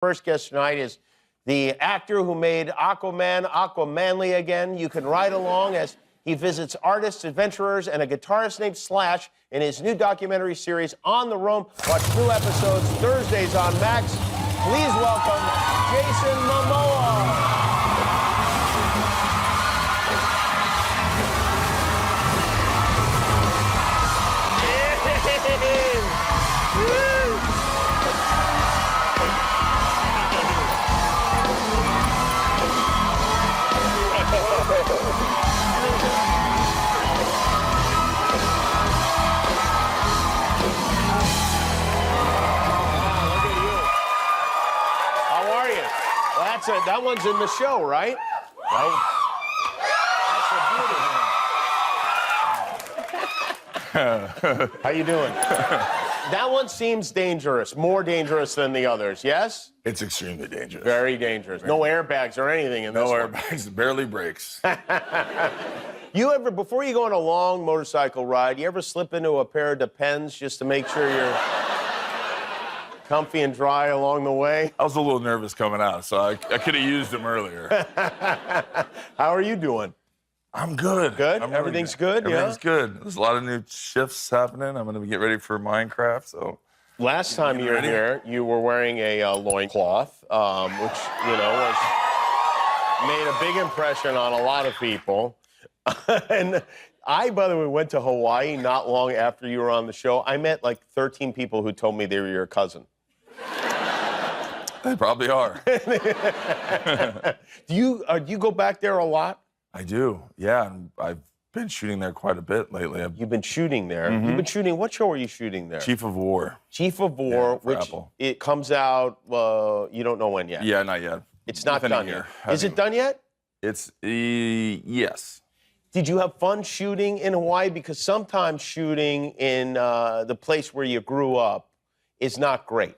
First guest tonight is the actor who made Aquaman Aquamanly again. You can ride along as he visits artists, adventurers, and a guitarist named Slash in his new documentary series, On the Roam. Watch new episodes Thursdays on Max. Please welcome Jason Momoa. That one's in the show, right? Right. That's a beauty. How you doing? That one seems dangerous, more dangerous than the others, yes? It's extremely dangerous. Very dangerous. No airbags or anything in this No one. airbags, barely brakes. You ever, before you go on a long motorcycle ride, you ever slip into a pair of Depends just to make sure you're comfy and dry along the way? I was a little nervous coming out, so I could have used them earlier. How are you doing? I'm good. Good? I'm Everything's good, yeah? Everything's good. There's a lot of new shifts happening. I'm going to get ready for Minecraft, so... Last time you were here, you were wearing a loincloth, which, you know, made a big impression on a lot of people. And I, by the way, went to Hawaii not long after you were on the show. I met like 13 people who told me they were your cousin. They probably are. Do you go back there a lot? I do, yeah. And I've been shooting there quite a bit lately. You've been shooting there. Mm-hmm. You've been shooting. What show are you shooting there? Chief of War. Chief of War, Yeah, which Apple. it comes out. You don't know when yet. Yeah, not yet. It's not Within a done year. yet. Is it done yet? It's yes. Did you have fun shooting in Hawaii? Because sometimes shooting in the place where you grew up is not great.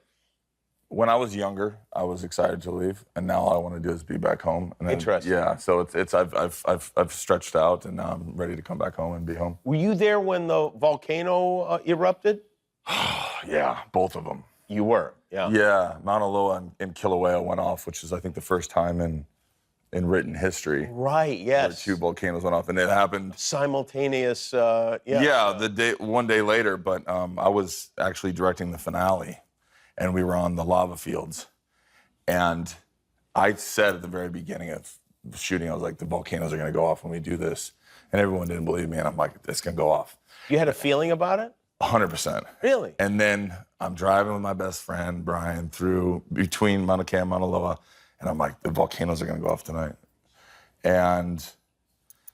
When I was younger, I was excited to leave, and now all I want to do is be back home. And then, Interesting. Yeah, so I've stretched out, and now I'm ready to come back home and be home. Were you there when the volcano erupted? Yeah, both of them. You were, yeah. Yeah, Mauna Loa and Kilauea went off, which is I think the first time in written history. Right. Yes. Where 2 volcanoes went off, and it happened simultaneous. Yeah, one day later. But I was actually directing the finale, and we were on the lava fields, and I said at the very beginning of shooting, I was like, the volcanoes are going to go off when we do this, and everyone didn't believe me, and I'm like, it's going to go off. You had a feeling about it? 100%. Really? And then I'm driving with my best friend, Brian, between Mauna Kea and Mauna Loa, and I'm like, the volcanoes are going to go off tonight. And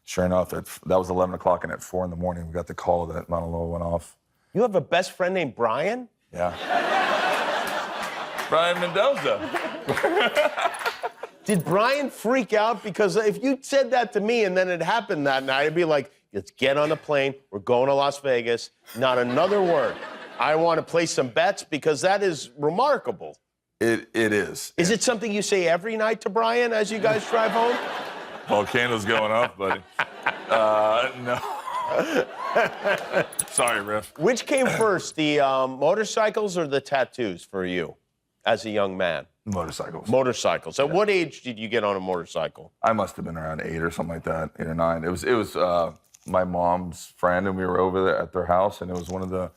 sure enough, that was 11 o'clock, and at 4 in the morning, we got the call that Mauna Loa went off. You have a best friend named Brian? Yeah. Brian Mendoza. Did Brian freak out? Because if you said that to me and then it happened that night, I'd be like, let's get on a plane. We're going to Las Vegas. Not another word. I want to play some bets because that is remarkable. It is. Is it something you say every night to Brian as you guys drive home? Volcanoes going up, buddy. No. Sorry, Riff. Which came first, the motorcycles or the tattoos for you as a young man? Motorcycles. Motorcycles. At what age did you get on a motorcycle? I must have been around 8 or something like that, 8 or 9. It was my mom's friend, and we were over there at their house, and it was one of the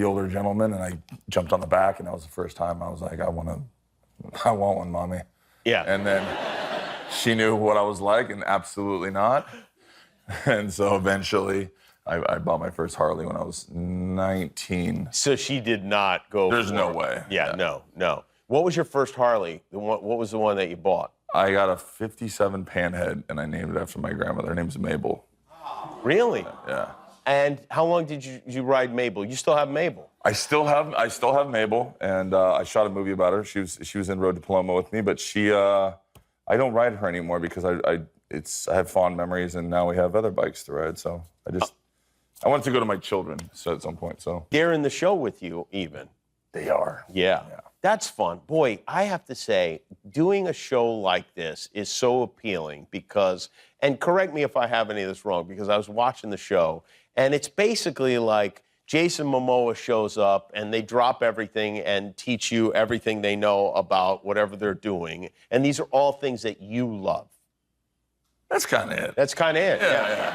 older gentlemen, and I jumped on the back, and that was the first time I was like, I want one, Mommy. Yeah. And then she knew what I was like, and absolutely not. And so eventually, I bought my first Harley when I was 19. So she did not go. There's no way. Yeah, no. What was your first Harley? What was the one that you bought? I got a 57 Panhead, and I named it after my grandmother. Her name's Mabel. Really? Yeah. And how long did you ride Mabel? You still have Mabel? I still have Mabel, and I shot a movie about her. She was in Road to Paloma with me, but I don't ride her anymore because I have fond memories, and now we have other bikes to ride. So I wanted to go to my children at some point. So they're in the show with you, even. They are. Yeah. That's fun. Boy, I have to say, doing a show like this is so appealing because, and correct me if I have any of this wrong, because I was watching the show, and it's basically like Jason Momoa shows up and they drop everything and teach you everything they know about whatever they're doing. And these are all things that you love. That's kind of it. That's kind of it. Yeah.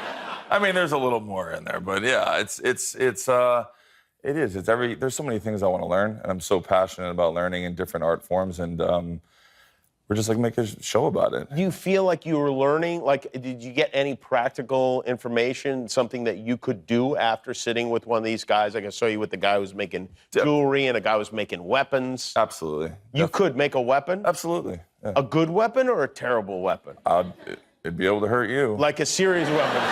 I mean, there's a little more in there, but yeah, it is. It's there's so many things I want to learn, and I'm so passionate about learning in different art forms, and we're just like making a show about it. Do you feel like you were learning? Like, did you get any practical information, something that you could do after sitting with one of these guys? Like I saw you with the guy who was making jewelry and a guy who was making weapons. Absolutely. You could make a weapon? Absolutely. Yeah. A good weapon or a terrible weapon? It'd be able to hurt you. Like a serious weapon.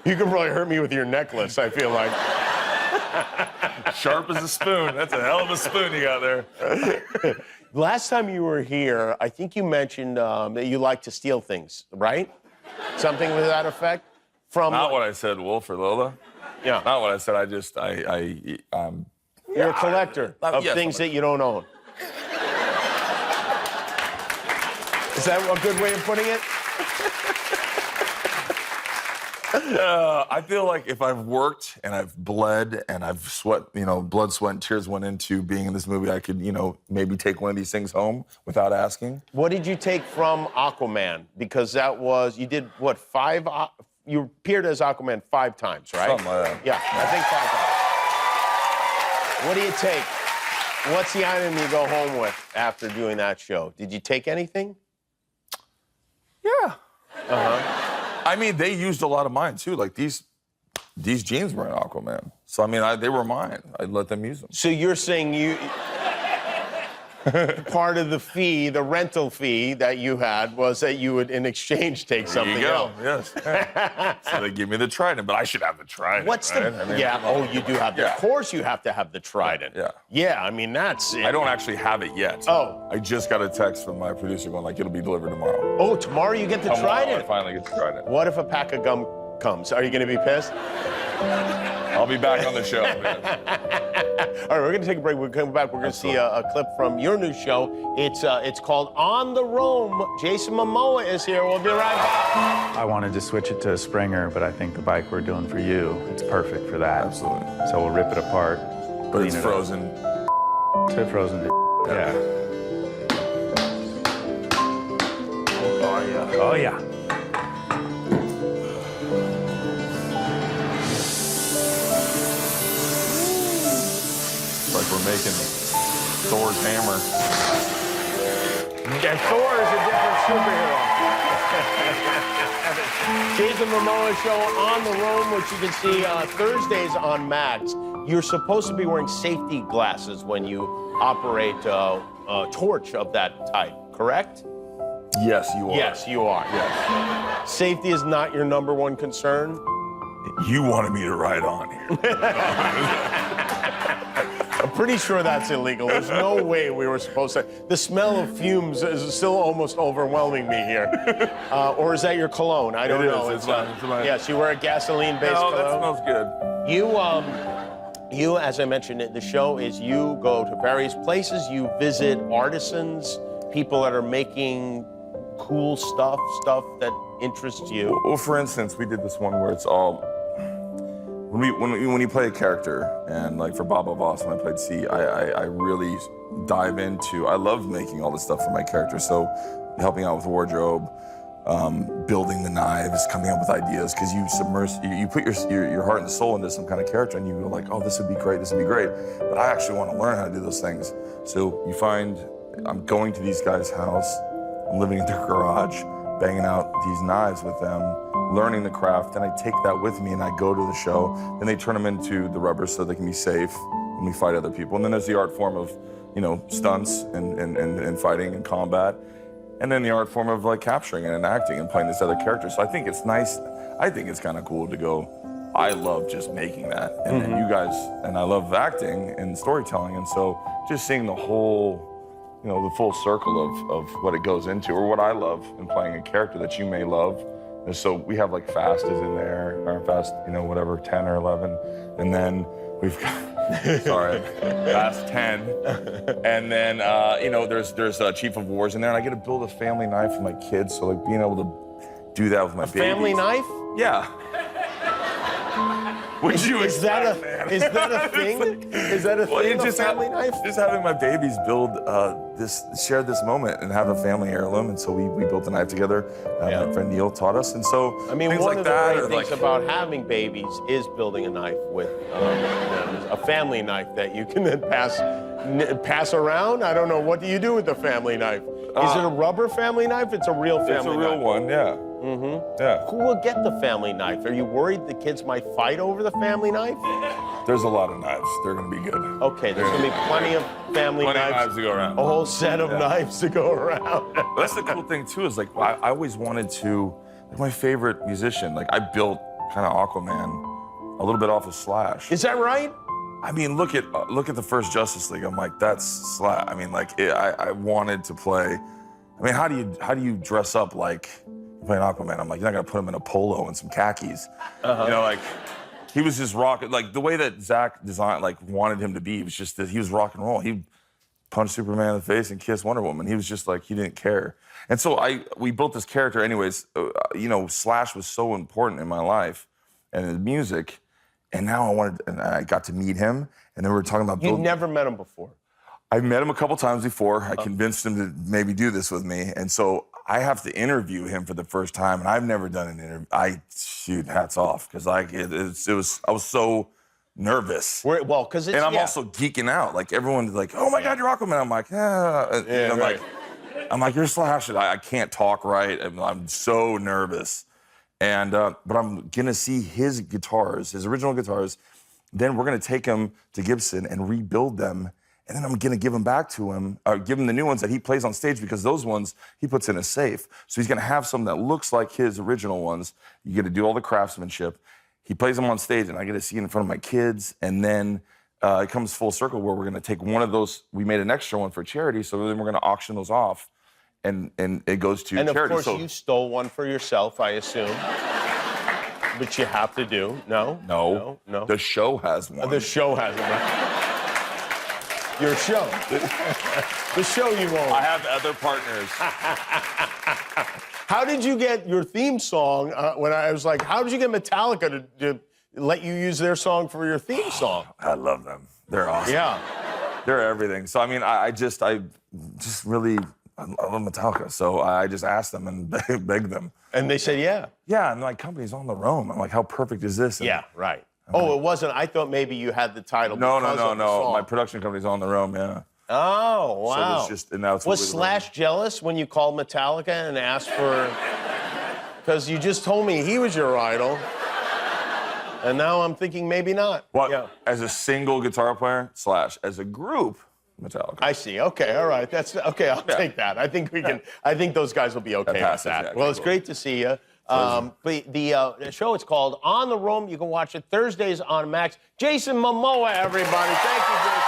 You could probably hurt me with your necklace, I feel like. Sharp as a spoon. That's a hell of a spoon you got there. Last time you were here, I think you mentioned that you like to steal things, right? Something to that effect? From Not what I said, Wolf or Lola. Yeah. Not what I said. You're a collector of yes, things that you don't own. Is that a good way of putting it? I feel like if I've worked and I've bled and I've sweat, blood, sweat, and tears went into being in this movie, I could, maybe take one of these things home without asking. What did you take from Aquaman? Because you did what, you appeared as Aquaman 5 times, right? Something like that. Yeah, I think 5 times. What do you take? What's the item you go home with after doing that show? Did you take anything? Yeah. Uh-huh. I mean, they used a lot of mine, too. Like, these jeans were in Aquaman. So, I mean, they were mine. I'd let them use them. So you're saying part of the fee, the rental fee that you had was that you would, in exchange, take something else. Yes. So they give me the trident, but I should have the trident. What's right? you do have Yeah. Of course you have to have the trident. Yeah. Yeah, I mean, that's it. I don't actually have it yet. Oh. I just got a text from my producer going, like, it'll be delivered tomorrow. Oh, tomorrow you get the trident? I finally get the trident. What if a pack of gum comes? Are you going to be pissed? I'll be back on the show. All right, we're going to take a break. We'll come back. We're going to see a clip from your new show. It's called On the Roam. Jason Momoa is here. We'll be right back. I wanted to switch it to a Springer, but I think the bike we're doing for you, it's perfect for that. Absolutely. So we'll rip it apart. But it's frozen. To frozen. Yeah. Oh, yeah. Oh, yeah. Like we're making Thor's hammer. Yeah, Thor is a different superhero. Jason Momoa show On the Roam, which you can see Thursdays on Max. You're supposed to be wearing safety glasses when you operate a torch of that type, correct? Yes, you are. Yes, you are. Yes. Safety is not your #1 concern? You wanted me to ride on here. I'm pretty sure that's illegal. There's no way we were supposed to. The smell of fumes is still almost overwhelming me here. Or is that your cologne? I don't know. It's mine. Yes, you wear a gasoline-based No, cologne. that smells good. You, as I mentioned, the show is you go to various places. You visit artisans, people that are making cool stuff that interests you. Well, for instance, we did this one where it's all. When you play a character, and like for Baba Voss, when I played C, I really dive into. I love making all this stuff for my character. So, helping out with wardrobe, building the knives, coming up with ideas, because you put your heart and soul into some kind of character, and you go like, oh, this would be great, this would be great. But I actually want to learn how to do those things. So you find I'm going to these guys' house, I'm living in their garage, banging out these knives with them, learning the craft, and I take that with me and I go to the show. Then they turn them into the rubbers so they can be safe when we fight other people. And then there's the art form of, stunts and fighting and combat. And then the art form of like capturing it and acting and playing this other character. So I think it's nice. I think it's kind of cool to go, I love just making that. And then you guys, and I love acting and storytelling. And so just seeing the whole, the full circle of what it goes into, or what I love in playing a character that you may love. And so we have like Fast is in there, or Fast, 10 or 11. And then we've got, Fast 10. And then, there's Chief of War's in there, and I get to build a family knife for my kids. So like being able to do that with my babies. Family knife? Yeah. Would you Is that expect, a is that a thing? Is that a Well, thing? you A family knife? Just having my babies build share this moment and have a family heirloom, and so we built a knife together. Yeah. My friend Neil taught us, and so I mean, things one like of the that great are things like about having babies is building a knife with a family knife that you can then pass around. I don't know. What do you do with the family knife? Is it a rubber family knife? It's a real family knife. it's a real one, yeah. Yeah. Who will get the family knife? Are you worried the kids might fight over the family knife? There's a lot of knives. They're gonna be good. Okay, there's gonna be plenty of family Plenty of knives. knives to go around. A whole set of knives to go around. That's the cool thing too. Is like I always wanted to. Like my favorite musician. Like I built kind of Aquaman a little bit off of Slash. Is that right? I mean, look at the first Justice League. I'm like, that's Slash. I mean, like I wanted to play. I mean, how do you dress up like you're playing Aquaman? I'm like, you're not gonna put him in a polo and some khakis. You know, like he was just rocking. Like the way that Zach designed, like wanted him to be, was just that he was rock and roll. He punched Superman in the face and kissed Wonder Woman. He was just like, he didn't care. And so we built this character anyways. You know, Slash was so important in my life and in music. And now I got to meet him. And then we were talking about You'd never met him before. I met him a couple times before. I convinced him to maybe do this with me. And so I have to interview him for the first time. And I've never done an interview. Shoot, hats off. Because I was so nervous. Well, because it's, and I'm also geeking out. Like everyone's like, "Oh my God, you're Aquaman!" I'm like, "Yeah." And I'm like, "You're Slash." And I can't talk right. I'm so nervous. And but I'm gonna see his guitars, his original guitars. Then we're gonna take them to Gibson and rebuild them. And then I'm gonna give them back to him, or give him the new ones that he plays on stage, because those ones he puts in a safe. So he's gonna have some that looks like his original ones. You get to do all the craftsmanship. He plays them on stage, and I get to see it in front of my kids. And then it comes full circle where we're going to take one of those. We made an extra one for charity, so then we're going to auction those off, and it goes to charity. And of course, you stole one for yourself, I assume. Which you have to do. No. The show has one. The show has it, right? Your show. The show you own. I have other partners. How did you get your theme song? When I was like, how did you get Metallica to let you use their song for your theme song? I love them. They're awesome. Yeah. They're everything. So I mean, I just really I love Metallica. So I just asked them and begged them. And they said, yeah. Yeah, and my company's on the roam. I'm like, how perfect is this? And yeah, right. Oh, it wasn't. I thought maybe you had the title. No. Song. My production company's on the roam. Yeah. Oh, wow. So and now it's was Slash jealous when you called Metallica and asked for... Because you just told me he was your idol. And now I'm thinking maybe not. What? Yeah. As a single guitar player, Slash. As a group, Metallica. I see. Okay, all right. That's okay. I'll take that. I think we can. I think those guys will be okay with that. Yeah, well, it's great to see you. But the show is called On the Roam. You can watch it Thursdays on Max. Jason Momoa, everybody. Thank you, Jason.